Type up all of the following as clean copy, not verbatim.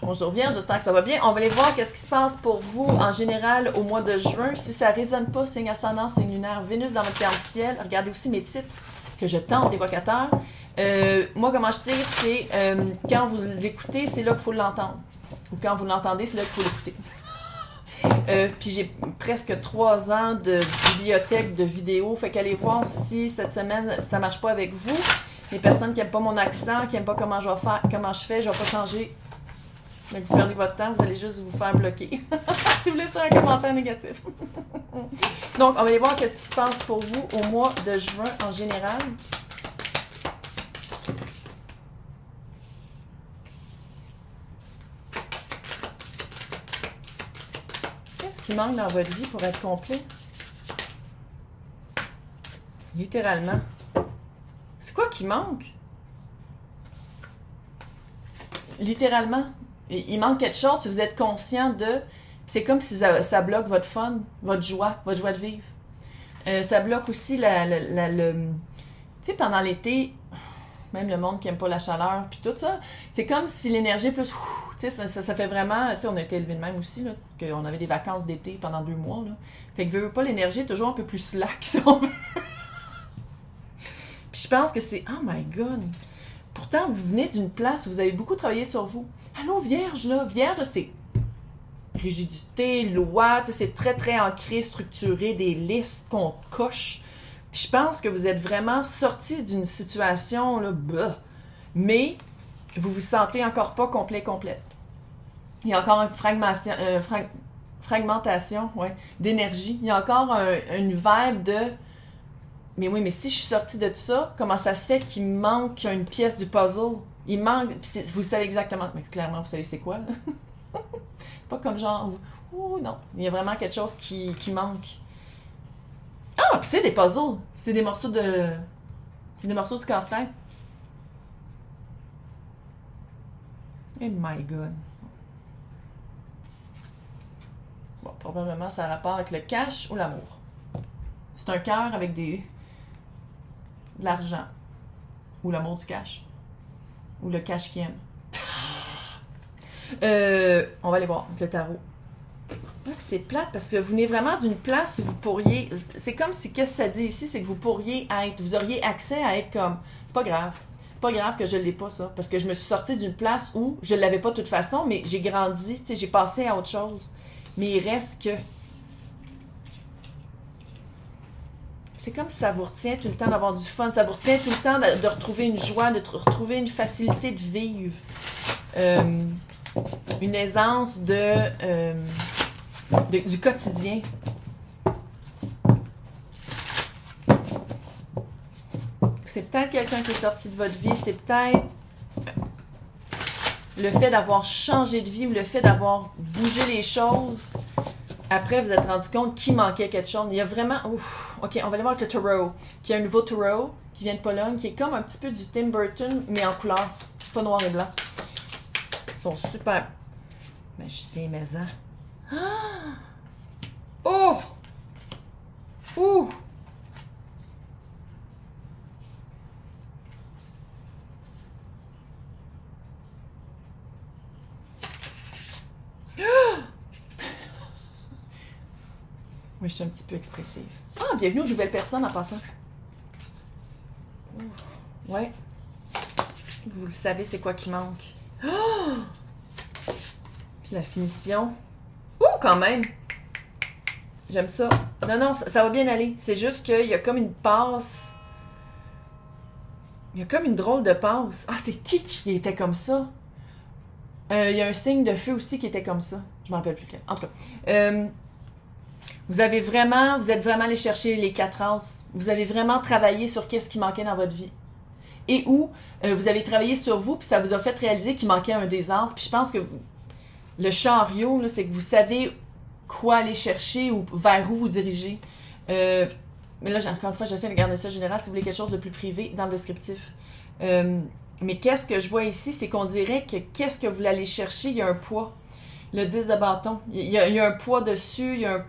Bonjour Vierge, j'espère que ça va bien. On va aller voir qu'est-ce qui se passe pour vous en général au mois de juin. Si ça ne résonne pas, signe ascendant, signe lunaire, Vénus dans votre carte du ciel. Regardez aussi mes titres que je tente, évocateur. Moi, comment je tire, c'est quand vous l'écoutez, c'est là qu'il faut l'entendre. Ou quand vous l'entendez, c'est là qu'il faut l'écouter. Puis j'ai presque 3 ans de bibliothèque de vidéos. Fait qu'allez voir si cette semaine, ça marche pas avec vous. Les personnes qui n'aiment pas mon accent, qui n'aiment pas comment je vais faire, comment je fais, je vais pas changer. Donc vous perdez votre temps, vous allez juste vous faire bloquer. Si vous laissez un commentaire négatif. Donc, on va aller voir qu'est-ce qui se passe pour vous au mois de juin en général. Qu'est-ce qui manque dans votre vie pour être complet? Littéralement. C'est quoi qui manque? Littéralement. Il manque quelque chose, puis vous êtes conscient de... C'est comme si ça bloque votre fun, votre joie de vivre. Ça bloque aussi le... Tu sais, pendant l'été, même le monde qui n'aime pas la chaleur, puis tout ça, c'est comme si l'énergie est plus... Tu sais, ça fait vraiment... Tu sais, on a été élevés de même aussi, là, qu'on avait des vacances d'été pendant 2 mois, là. Fait que, veux pas, l'énergie est toujours un peu plus slack, si on veut. Puis je pense que c'est... Oh my God! Pourtant, vous venez d'une place où vous avez beaucoup travaillé sur vous. Allô, Vierge, là? Vierge, c'est rigidité, loi, c'est très, très ancré, structuré, des listes qu'on coche. Puis je pense que vous êtes vraiment sorti d'une situation, là, mais vous vous sentez encore pas complète. Il y a encore une fragmentation d'énergie. Il y a encore une vibe de... Mais oui, mais si je suis sortie de ça, comment ça se fait qu'il me manque une pièce du puzzle? Il manque... Vous savez exactement... Mais clairement, vous savez c'est quoi, là? C'est pas comme genre... Ouh, non. Il y a vraiment quelque chose qui manque. Ah, puis c'est des puzzles. C'est des morceaux de... C'est des morceaux du casse-tête. Oh my God. Bon, probablement, ça a rapport avec le cash ou l'amour. C'est un cœur avec de l'argent. Ou l'amour du cash. Ou le cash qui aime. On va aller voir le tarot. C'est plate parce que vous venez vraiment d'une place où vous pourriez... C'est comme si, qu'est-ce que ça dit ici, c'est que vous pourriez être... Vous auriez accès à être comme... C'est pas grave. C'est pas grave que je l'ai pas, ça. Parce que je me suis sortie d'une place où je l'avais pas de toute façon, mais j'ai grandi, tu sais, j'ai passé à autre chose. Mais il reste que... C'est comme si ça vous retient tout le temps d'avoir du fun, ça vous retient tout le temps de retrouver une joie, de retrouver une facilité de vivre, une aisance du quotidien. C'est peut-être quelqu'un qui est sorti de votre vie, c'est peut-être le fait d'avoir changé de vie ou le fait d'avoir bougé les choses. Après, vous êtes rendu compte qu'il manquait quelque chose. Il y a vraiment... Ouf, OK, on va aller voir avec le tarot. Qui est un nouveau tarot qui vient de Pologne, qui est comme un petit peu du Tim Burton, mais en couleur. C'est pas noir et blanc. Ils sont super... Magicien maison. Ah! Oh! Ouh! Oui, je suis un petit peu expressive. Ah, bienvenue aux nouvelles personnes en passant. Ouais. Vous le savez, c'est quoi qui manque. Oh! Puis la finition. Ouh, quand même! J'aime ça. Non, non, ça va bien aller. C'est juste qu'il y a comme une passe. Il y a comme une drôle de passe. Ah, c'est qui était comme ça? Il y a un signe de feu aussi qui était comme ça. Je m'en rappelle plus lequel. En tout cas. Vous êtes vraiment allé chercher les 4 as. Vous avez vraiment travaillé sur qu'est-ce qui manquait dans votre vie. Et où vous avez travaillé sur vous, puis ça vous a fait réaliser qu'il manquait un des as. Puis je pense que le chariot, c'est que vous savez quoi aller chercher ou vers où vous dirigez. Mais là, encore une fois, j'essaie de garder ça général. Si vous voulez quelque chose de plus privé, dans le descriptif. Mais qu'est-ce que je vois ici, c'est qu'on dirait que qu'est-ce que vous voulez aller chercher, il y a un poids. Le 10 de bâton. Il y a un poids dessus, il y a un...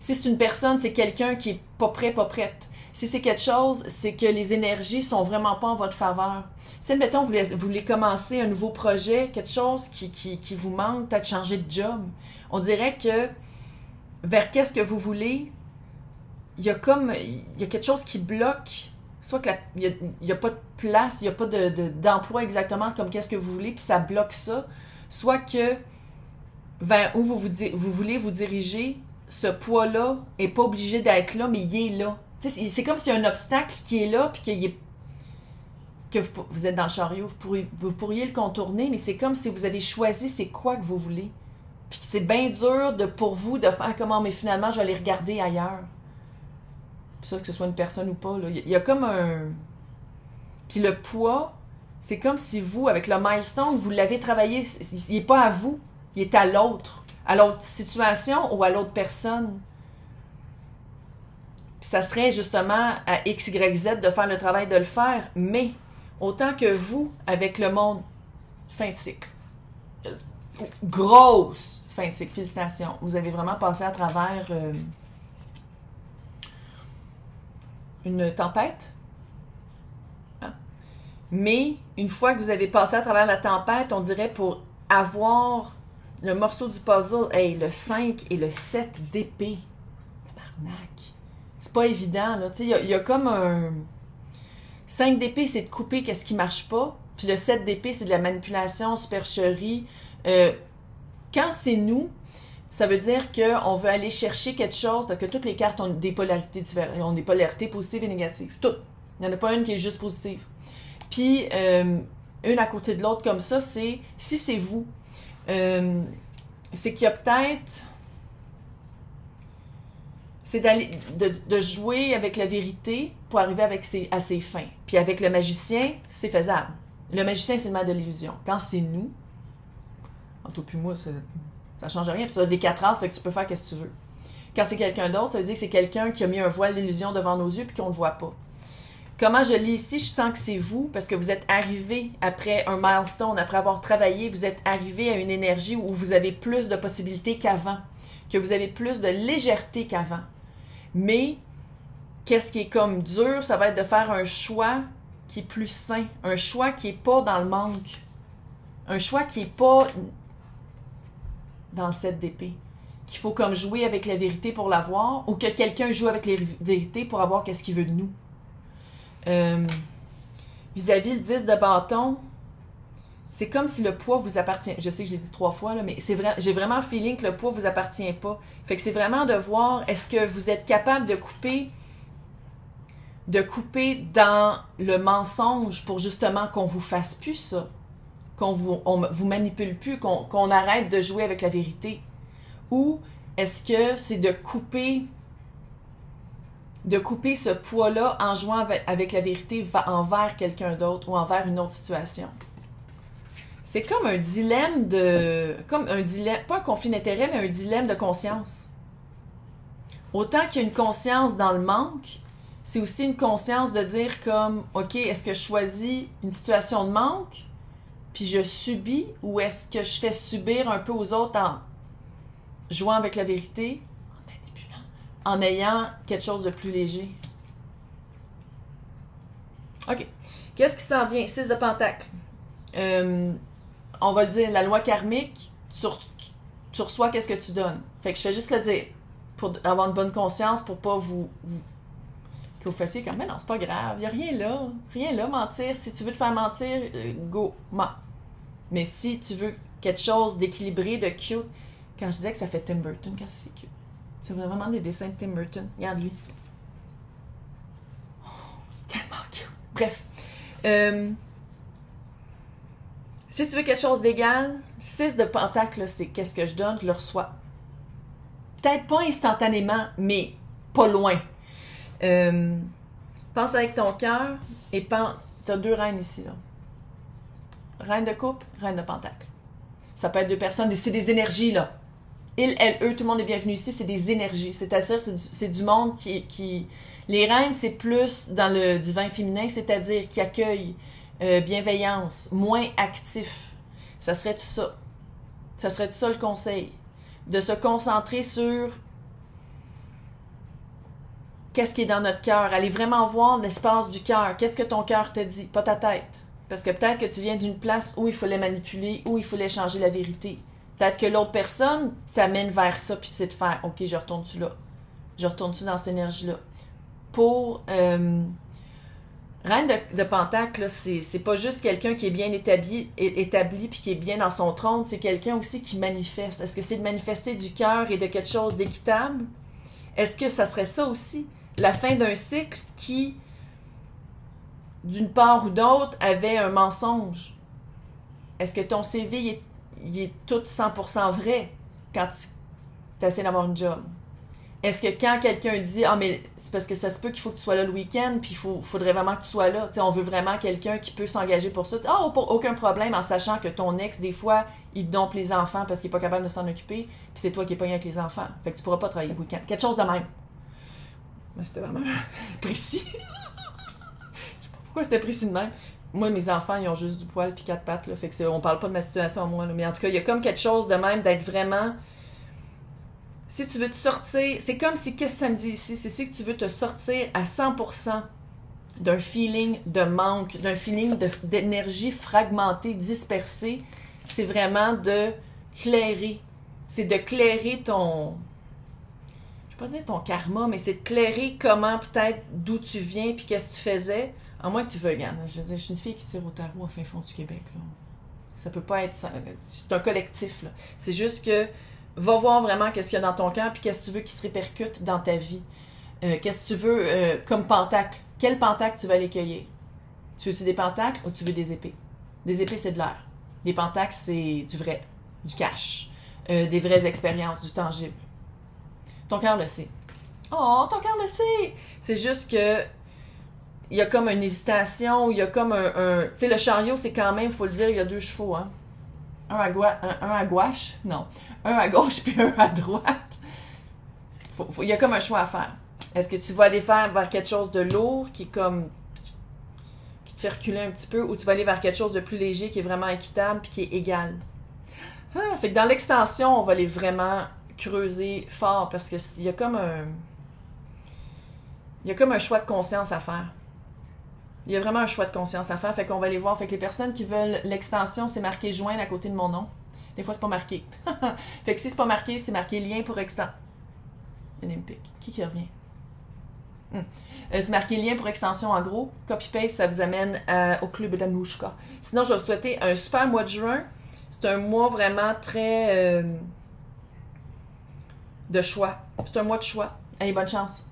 Si c'est une personne, c'est quelqu'un qui est pas prêt, pas prête. Si c'est quelque chose, c'est que les énergies sont vraiment pas en votre faveur. Si, admettons, vous voulez commencer un nouveau projet, quelque chose qui vous manque, peut-être changer de job, on dirait que vers qu'est-ce que vous voulez, il y a quelque chose qui bloque. Soit qu'il n'y a pas de place, il n'y a pas d'emploi exactement comme qu'est-ce que vous voulez, puis ça bloque ça. Soit que vers où vous voulez vous diriger, ce poids-là n'est pas obligé d'être là, mais il est là. C'est comme s'il y a un obstacle qui est là, puis que vous êtes dans le chariot, vous pourriez le contourner, mais c'est comme si vous avez choisi c'est quoi que vous voulez. Puis c'est bien dur pour vous de faire comment, mais finalement, je vais aller regarder ailleurs. Puis ça, que ce soit une personne ou pas, là. Il y a comme un... Puis le poids, c'est comme si vous, avec le milestone, vous l'avez travaillé, il n'est pas à vous, il est à l'autre situation ou à l'autre personne. Puis ça serait justement à X, Y, Z de faire le travail de le faire, mais autant que vous, avec le monde, fin de cycle. Grosse fin de cycle, félicitations. Vous avez vraiment passé à travers une tempête. Hein? Mais une fois que vous avez passé à travers la tempête, on dirait pour avoir le morceau du puzzle, hey, le 5 et le 7 d'épée. Tabarnak. C'est pas évident, là. Tu sais, il y a comme un... 5 d'épée, c'est de couper qu'est-ce qui marche pas. Puis le 7 d'épée, c'est de la manipulation, supercherie. Quand c'est nous, ça veut dire qu'on veut aller chercher quelque chose, parce que toutes les cartes ont des polarités différentes, ont des polarités positives et négatives. Toutes. Il n'y en a pas une qui est juste positive. Puis, une à côté de l'autre comme ça, c'est, si c'est vous, c'est qu'il y a peut-être... C'est de jouer avec la vérité pour arriver à ses fins. Puis avec le magicien, c'est faisable. Le magicien, c'est le mal de l'illusion. Quand c'est nous, toi puis moi, ça change rien. Puis ça a des 4 as, fait que tu peux faire ce que tu veux. Quand c'est quelqu'un d'autre, ça veut dire que c'est quelqu'un qui a mis un voile d'illusion devant nos yeux puis qu'on ne le voit pas. Comment je lis ici, je sens que c'est vous, parce que vous êtes arrivé après un milestone, après avoir travaillé, vous êtes arrivé à une énergie où vous avez plus de possibilités qu'avant, que vous avez plus de légèreté qu'avant. Mais, qu'est-ce qui est comme dur, ça va être de faire un choix qui est plus sain, un choix qui n'est pas dans le manque, un choix qui n'est pas dans le 7 d'épée, qu'il faut comme jouer avec la vérité pour l'avoir, ou que quelqu'un joue avec la vérité pour avoir qu'est-ce qu'il veut de nous. Vis-à-vis le 10 de bâton, c'est comme si le poids vous appartient. Je sais que je l'ai dit 3 fois, là, mais c'est vrai, j'ai vraiment le feeling que le poids vous appartient pas. Fait que c'est vraiment de voir, est-ce que vous êtes capable de couper dans le mensonge pour justement qu'on vous fasse plus ça, qu'on vous manipule plus, qu'on arrête de jouer avec la vérité. Ou est-ce que c'est de couper ce poids-là en jouant avec la vérité envers quelqu'un d'autre ou envers une autre situation. C'est comme un dilemme pas un conflit d'intérêt, mais un dilemme de conscience. Autant qu'il y a une conscience dans le manque, c'est aussi une conscience de dire comme, OK, est-ce que je choisis une situation de manque, puis je subis, ou est-ce que je fais subir un peu aux autres en jouant avec la vérité, en ayant quelque chose de plus léger. OK. Qu'est-ce qui s'en vient? 6 de Pentacle. On va le dire, la loi karmique, tu reçois qu'est-ce que tu donnes. Fait que je fais juste le dire, pour avoir une bonne conscience, pour pas que vous fassiez comme, mais non, c'est pas grave, il n'y a rien là, mentir. Si tu veux te faire mentir, go, mens. Mais si tu veux quelque chose d'équilibré, de cute, quand je disais que ça fait Tim Burton, qu'est-ce que c'est cute? C'est vraiment des dessins de Tim Burton. Regarde lui. Oh, tellement cute. Bref. Si tu veux quelque chose d'égal, 6 de Pentacle, c'est qu'est-ce que je donne, je le reçois. Peut-être pas instantanément, mais pas loin. Pense avec ton cœur et pense. T'as 2 reines ici, là. Reine de coupe, reine de Pentacle. Ça peut être 2 personnes, c'est des énergies, là. Il, elle, eux, tout le monde est bienvenu ici, c'est des énergies. C'est-à-dire, c'est du monde qui... Les reines, c'est plus dans le divin féminin, c'est-à-dire qui accueille bienveillance, moins actif. Ça serait tout ça. Ça serait tout ça le conseil. De se concentrer sur qu'est-ce qui est dans notre cœur. Aller vraiment voir l'espace du cœur. Qu'est-ce que ton cœur te dit, pas ta tête. Parce que peut-être que tu viens d'une place où il fallait manipuler, où il fallait changer la vérité. Peut-être que l'autre personne t'amène vers ça, puis c'est de faire, OK, je retourne-tu là? Je retourne-tu dans cette énergie-là? Pour Reine de Pentacle, c'est pas juste quelqu'un qui est bien établi puis qui est bien dans son trône, c'est quelqu'un aussi qui manifeste. Est-ce que c'est de manifester du cœur et de quelque chose d'équitable? Est-ce que ça serait ça aussi? La fin d'un cycle qui, d'une part ou d'autre, avait un mensonge. Est-ce que ton CV il est tout 100% vrai quand tu essaies d'avoir une job? Est-ce que quand quelqu'un dit « Ah, mais c'est parce que ça se peut qu'il faut que tu sois là le week-end, puis faudrait vraiment que tu sois là. » Tu sais, on veut vraiment quelqu'un qui peut s'engager pour ça. « Ah, aucun problème » en sachant que ton ex, des fois, il te dompe les enfants parce qu'il est pas capable de s'en occuper, puis c'est toi qui es pogné avec les enfants. Fait que tu pourras pas travailler le week-end. Quelque chose de même. Mais c'était vraiment précis. Je sais pas pourquoi c'était précis de même. Moi, mes enfants, ils ont juste du poil puis 4 pattes, là. Fait que on parle pas de ma situation à moi, là. Mais en tout cas, il y a comme quelque chose de même d'être vraiment... Si tu veux te sortir, c'est comme si, qu'est-ce que ça me dit ici? C'est que tu veux te sortir à 100% d'un feeling de manque, d'un feeling d'énergie fragmentée, dispersée. C'est vraiment de clairer. C'est de clairer ton... Je vais pas dire ton karma, mais c'est de clairer comment, peut-être, d'où tu viens puis qu'est-ce que tu faisais. À moins que tu veux, regarde, je veux dire, je suis une fille qui tire au tarot à fin fond du Québec, là. Ça peut pas être... C'est un collectif, là. C'est juste que va voir vraiment qu'est-ce qu'il y a dans ton cœur puis qu'est-ce que tu veux qui se répercute dans ta vie. Qu'est-ce que tu veux comme pentacle. Quel pentacle tu vas aller cueillir? Tu veux-tu des pentacles ou tu veux des épées? Des épées, c'est de l'air. Des pentacles, c'est du vrai, du cash, des vraies expériences, du tangible. Ton cœur le sait. Oh, ton cœur le sait! C'est juste que il y a comme une hésitation, il y a comme un... Tu sais, le chariot, c'est quand même, il faut le dire, il y a 2 chevaux, hein? Un à gauche, non. Un à gauche puis un à droite. Il y a comme un choix à faire. Est-ce que tu vas aller faire vers quelque chose de lourd qui est comme qui te fait reculer un petit peu, ou tu vas aller vers quelque chose de plus léger qui est vraiment équitable puis qui est égal? Fait que dans l'extension, on va aller vraiment creuser fort parce que il y a comme un choix de conscience à faire. Il y a vraiment un choix de conscience à faire, fait qu'on va aller voir. Fait que les personnes qui veulent l'extension, c'est marqué « Joindre » à côté de mon nom. Des fois, c'est pas marqué. Fait que si c'est pas marqué, c'est marqué « Lien pour extension ». Il y en a une pique. Qui revient? C'est marqué « Lien pour extension » en gros. Copy-paste, ça vous amène au club d'Anouchka. Sinon, je vais vous souhaiter un super mois de juin. C'est un mois vraiment très de choix. C'est un mois de choix. Allez, bonne chance!